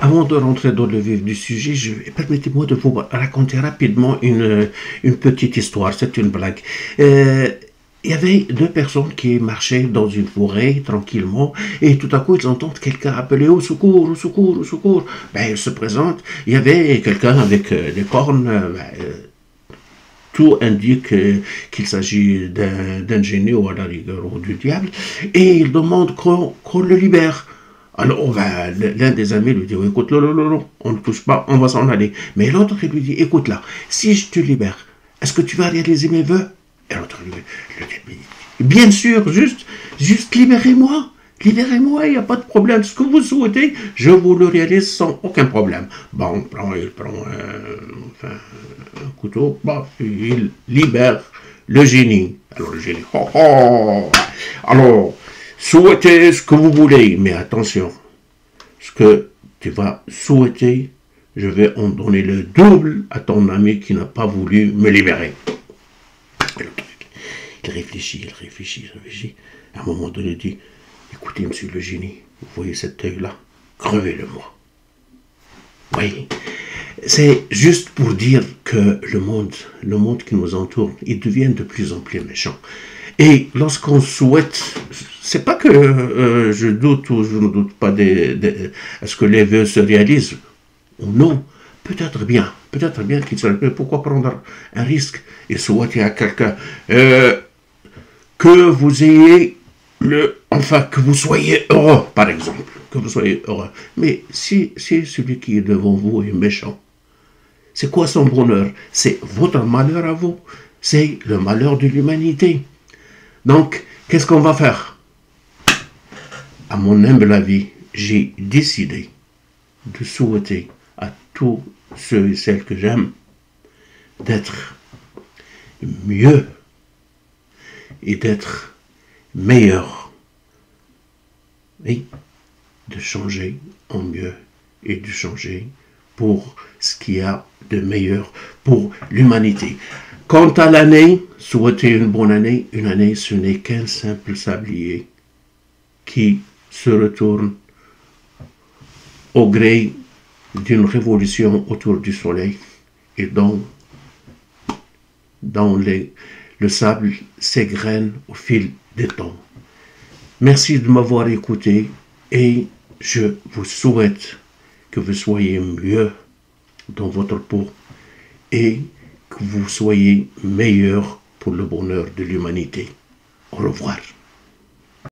avant de rentrer dans le vif du sujet, permettez-moi de vous raconter rapidement une petite histoire. C'est une blague. Il y avait deux personnes qui marchaient dans une forêt tranquillement et tout à coup ils entendent quelqu'un appeler au secours, au secours, au secours. Ben, ils se présentent. Il y avait quelqu'un avec des cornes. Tout indique qu'il s'agit d'un génie ou à la rigueur ou du diable et il demande qu'on le libère. Alors, l'un des amis lui dit, oh, écoute, non, on ne touche pas, on va s'en aller. Mais l'autre, il lui dit, écoute là, si je te libère, est-ce que tu vas réaliser mes vœux? Et l'autre lui dit, bien sûr, juste libérez-moi. Libérez-moi, il n'y a pas de problème. Ce que vous souhaitez, je vous le réalise sans aucun problème. Bon, il prend un couteau, bon, il libère le génie. Alors le génie, oh, oh, alors, souhaitez ce que vous voulez, mais attention, ce que tu vas souhaiter, je vais en donner le double à ton ami qui n'a pas voulu me libérer. Il réfléchit. À un moment donné, il dit, écoutez, monsieur le génie, vous voyez cet œil-là, crevez-le-moi. Oui, c'est juste pour dire que le monde qui nous entoure, il devient de plus en plus méchant. Et lorsqu'on souhaite, c'est pas que je doute ou je ne doute pas est-ce que les vœux se réalisent ou non. Peut-être bien qu'il se réalise. Pourquoi prendre un risque et souhaiter à quelqu'un que vous ayez que vous soyez heureux, par exemple, que vous soyez heureux. Mais si celui qui est devant vous est méchant, c'est quoi son bonheur? C'est votre malheur à vous. C'est le malheur de l'humanité. Donc, qu'est-ce qu'on va faire? À mon humble avis, j'ai décidé de souhaiter à tous ceux et celles que j'aime d'être mieux et d'être meilleur. Et de changer en mieux et de changer pour ce qu'il y a de meilleur pour l'humanité. Quant à l'année, souhaiter une bonne année, une année ce n'est qu'un simple sablier qui se retourne au gré d'une révolution autour du soleil et dont le sable s'égrène au fil des temps. Merci de m'avoir écouté et je vous souhaite que vous soyez mieux dans votre peau et que vous soyez meilleur pour le bonheur de l'humanité. Au revoir.